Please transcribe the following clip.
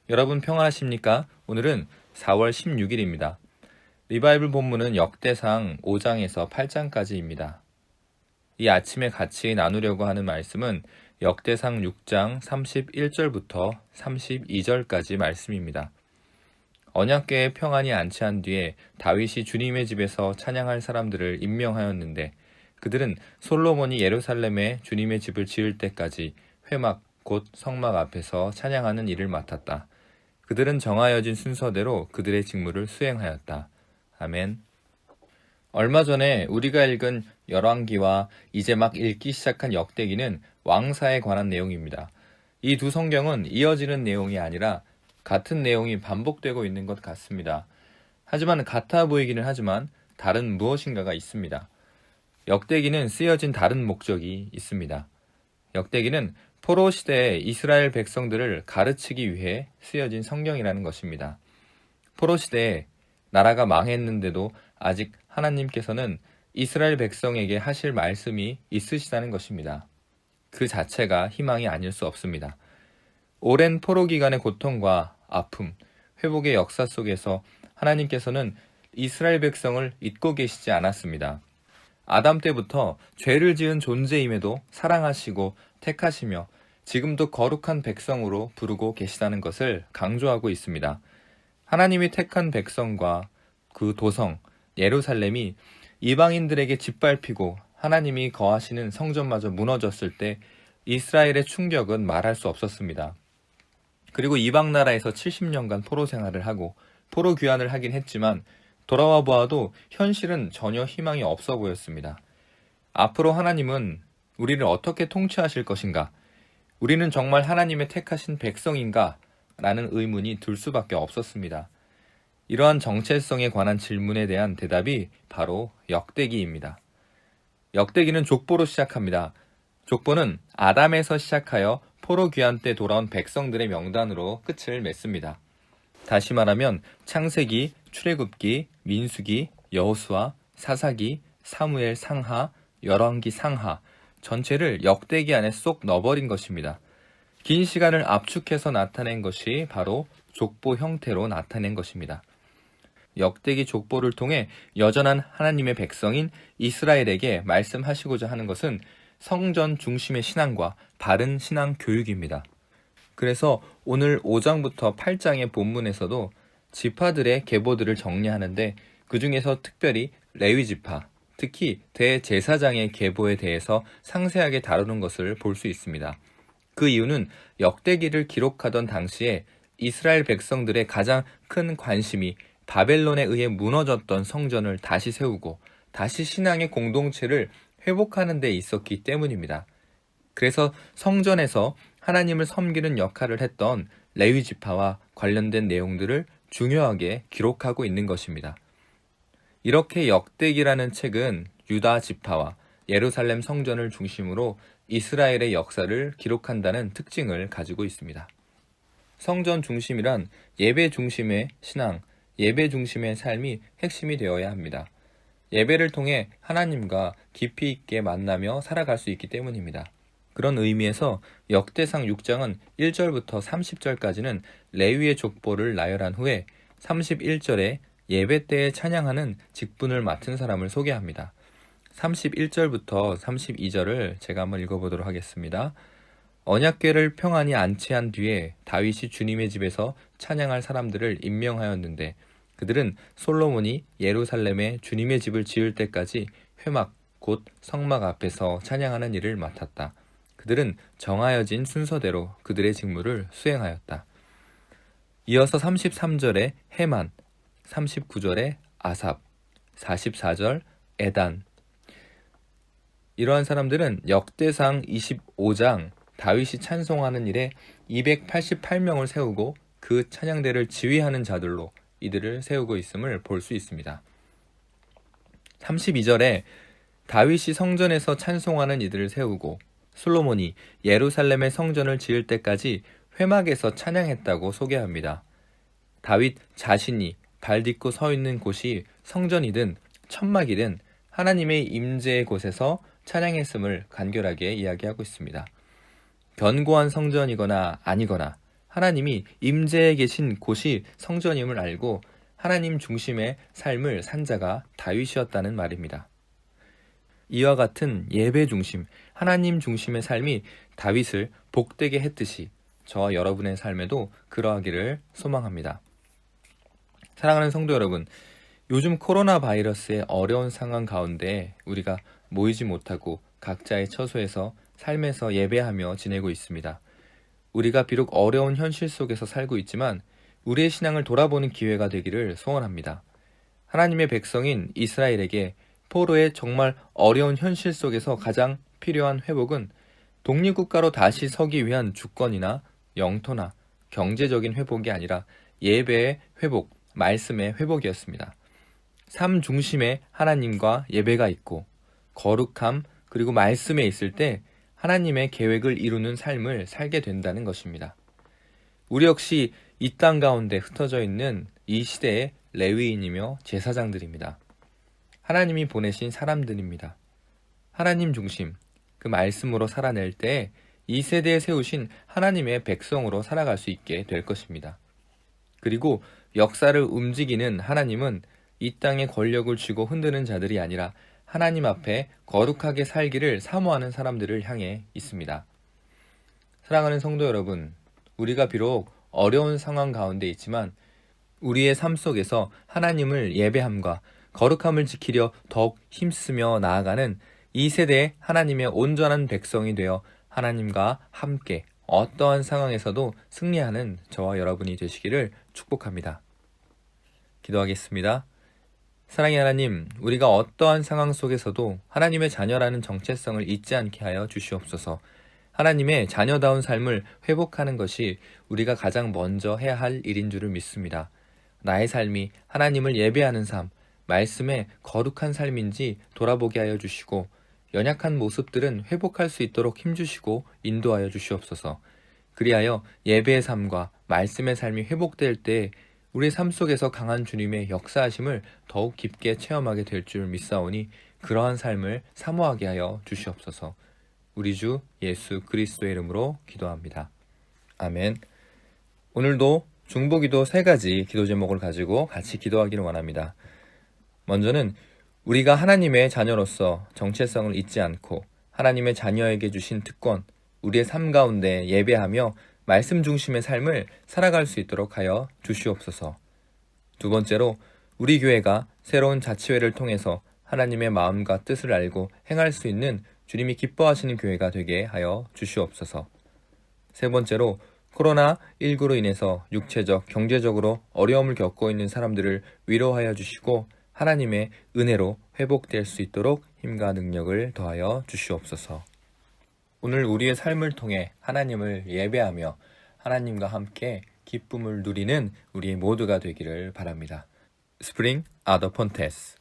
여러분 평안하십니까? 오늘은 4월 16일입니다. 리바이블 본문은 역대상 5장에서 8장까지입니다. 이 아침에 같이 나누려고 하는 말씀은 역대상 6장 31절부터 32절까지 말씀입니다. 언약궤에 평안이 안치한 뒤에 다윗이 주님의 집에서 찬양할 사람들을 임명하였는데 그들은 솔로몬이 예루살렘에 주님의 집을 지을 때까지 회막 곧 성막 앞에서 찬양하는 일을 맡았다. 그들은 정하여진 순서대로 그들의 직무를 수행하였다. 아멘. 얼마 전에 우리가 읽은 열왕기와 이제 막 읽기 시작한 역대기는 왕사에 관한 내용입니다. 이 두 성경은 이어지는 내용이 아니라 같은 내용이 반복되고 있는 것 같습니다. 하지만 같아 보이기는 하지만 다른 무엇인가가 있습니다. 역대기는 쓰여진 다른 목적이 있습니다. 역대기는 포로 시대의 이스라엘 백성들을 가르치기 위해 쓰여진 성경이라는 것입니다. 포로 시대에 나라가 망했는데도 아직 하나님께서는 이스라엘 백성에게 하실 말씀이 있으시다는 것입니다. 그 자체가 희망이 아닐 수 없습니다. 오랜 포로 기간의 고통과 아픔, 회복의 역사 속에서 하나님께서는 이스라엘 백성을 잊고 계시지 않았습니다. 아담 때부터 죄를 지은 존재임에도 사랑하시고 택하시며 지금도 거룩한 백성으로 부르고 계시다는 것을 강조하고 있습니다. 하나님이 택한 백성과 그 도성 예루살렘이 이방인들에게 짓밟히고 하나님이 거하시는 성전마저 무너졌을 때 이스라엘의 충격은 말할 수 없었습니다. 그리고 이방 나라에서 70년간 포로 생활을 하고 포로 귀환을 하긴 했지만 돌아와 보아도 현실은 전혀 희망이 없어 보였습니다. 앞으로 하나님은 우리를 어떻게 통치하실 것인가? 우리는 정말 하나님의 택하신 백성인가? 라는 의문이 들 수밖에 없었습니다. 이러한 정체성에 관한 질문에 대한 대답이 바로 역대기입니다. 역대기는 족보로 시작합니다. 족보는 아담에서 시작하여 포로 귀환 때 돌아온 백성들의 명단으로 끝을 맺습니다. 다시 말하면 창세기, 출애굽기, 민수기, 여호수아, 사사기, 사무엘 상하, 열왕기 상하 전체를 역대기 안에 쏙 넣어버린 것입니다. 긴 시간을 압축해서 나타낸 것이 바로 족보 형태로 나타낸 것입니다. 역대기 족보를 통해 여전한 하나님의 백성인 이스라엘에게 말씀하시고자 하는 것은 성전 중심의 신앙과 바른 신앙 교육입니다. 그래서 오늘 5장부터 8장의 본문에서도 지파들의 계보들을 정리하는데 그 중에서 특별히 레위 지파, 특히 대제사장의 계보에 대해서 상세하게 다루는 것을 볼 수 있습니다. 그 이유는 역대기를 기록하던 당시에 이스라엘 백성들의 가장 큰 관심이 바벨론에 의해 무너졌던 성전을 다시 세우고 다시 신앙의 공동체를 회복하는 데 있었기 때문입니다. 그래서 성전에서 하나님을 섬기는 역할을 했던 레위 지파와 관련된 내용들을 중요하게 기록하고 있는 것입니다. 이렇게 역대기라는 책은 유다 지파와 예루살렘 성전을 중심으로 이스라엘의 역사를 기록한다는 특징을 가지고 있습니다. 성전 중심이란 예배 중심의 신앙, 예배 중심의 삶이 핵심이 되어야 합니다. 예배를 통해 하나님과 깊이 있게 만나며 살아갈 수 있기 때문입니다. 그런 의미에서 역대상 6장은 1절부터 30절까지는 레위의 족보를 나열한 후에 31절에 예배 때에 찬양하는 직분을 맡은 사람을 소개합니다. 31절부터 32절을 제가 한번 읽어보도록 하겠습니다. 언약궤를 평안히 안치한 뒤에 다윗이 주님의 집에서 찬양할 사람들을 임명하였는데 그들은 솔로몬이 예루살렘에 주님의 집을 지을 때까지 회막 곧 성막 앞에서 찬양하는 일을 맡았다. 그들은 정하여진 순서대로 그들의 직무를 수행하였다. 이어서 33절에 헤만, 39절에 아삽, 44절 에단. 이러한 사람들은 역대상 25장 다윗이 찬송하는 일에 288명을 세우고 그 찬양대를 지휘하는 자들로 이들을 세우고 있음을 볼 수 있습니다. 32절에 다윗이 성전에서 찬송하는 이들을 세우고 솔로몬이 예루살렘의 성전을 지을 때까지 회막에서 찬양했다고 소개합니다. 다윗 자신이 발 딛고 서 있는 곳이 성전이든 천막이든 하나님의 임재의 곳에서 찬양했음을 간결하게 이야기하고 있습니다. 견고한 성전이거나 아니거나 하나님이 임재해 계신 곳이 성전임을 알고 하나님 중심의 삶을 산 자가 다윗이었다는 말입니다. 이와 같은 예배 중심, 하나님 중심의 삶이 다윗을 복되게 했듯이 저와 여러분의 삶에도 그러하기를 소망합니다. 사랑하는 성도 여러분, 요즘 코로나 바이러스의 어려운 상황 가운데 우리가 모이지 못하고 각자의 처소에서 삶에서 예배하며 지내고 있습니다. 우리가 비록 어려운 현실 속에서 살고 있지만 우리의 신앙을 돌아보는 기회가 되기를 소원합니다. 하나님의 백성인 이스라엘에게 포로의 정말 어려운 현실 속에서 가장 필요한 회복은 독립국가로 다시 서기 위한 주권이나 영토나 경제적인 회복이 아니라 예배의 회복, 말씀의 회복이었습니다. 삶 중심에 하나님과 예배가 있고 거룩함 그리고 말씀에 있을 때 하나님의 계획을 이루는 삶을 살게 된다는 것입니다. 우리 역시 이 땅 가운데 흩어져 있는 이 시대의 레위인이며 제사장들입니다. 하나님이 보내신 사람들입니다. 하나님 중심, 그 말씀으로 살아낼 때 이 세대에 세우신 하나님의 백성으로 살아갈 수 있게 될 것입니다. 그리고 역사를 움직이는 하나님은 이 땅에 권력을 쥐고 흔드는 자들이 아니라 하나님 앞에 거룩하게 살기를 사모하는 사람들을 향해 있습니다. 사랑하는 성도 여러분, 우리가 비록 어려운 상황 가운데 있지만 우리의 삶 속에서 하나님을 예배함과 거룩함을 지키려 더욱 힘쓰며 나아가는 이 세대의 하나님의 온전한 백성이 되어 하나님과 함께 어떠한 상황에서도 승리하는 저와 여러분이 되시기를 축복합니다. 기도하겠습니다. 사랑의 하나님, 우리가 어떠한 상황 속에서도 하나님의 자녀라는 정체성을 잊지 않게 하여 주시옵소서. 하나님의 자녀다운 삶을 회복하는 것이 우리가 가장 먼저 해야 할 일인 줄을 믿습니다. 나의 삶이 하나님을 예배하는 삶, 말씀의 거룩한 삶인지 돌아보게 하여 주시고 연약한 모습들은 회복할 수 있도록 힘주시고 인도하여 주시옵소서. 그리하여 예배의 삶과 말씀의 삶이 회복될 때 우리 삶 속에서 강한 주님의 역사하심을 더욱 깊게 체험하게 될 줄 믿사오니 그러한 삶을 사모하게 하여 주시옵소서. 우리 주 예수 그리스도의 이름으로 기도합니다. 아멘. 오늘도 중보기도 3가지 기도 제목을 가지고 같이 기도하기를 원합니다. 먼저는 우리가 하나님의 자녀로서 정체성을 잊지 않고 하나님의 자녀에게 주신 특권, 우리의 삶 가운데 예배하며 말씀 중심의 삶을 살아갈 수 있도록 하여 주시옵소서. 두 번째로 우리 교회가 새로운 자치회를 통해서 하나님의 마음과 뜻을 알고 행할 수 있는 주님이 기뻐하시는 교회가 되게 하여 주시옵소서. 세 번째로 코로나19로 인해서 육체적, 경제적으로 어려움을 겪고 있는 사람들을 위로하여 주시고 하나님의 은혜로 회복될 수 있도록 힘과 능력을 더하여 주시옵소서. 오늘 우리의 삶을 통해 하나님을 예배하며 하나님과 함께 기쁨을 누리는 우리 모두가 되기를 바랍니다. 스프링 아더 폰테스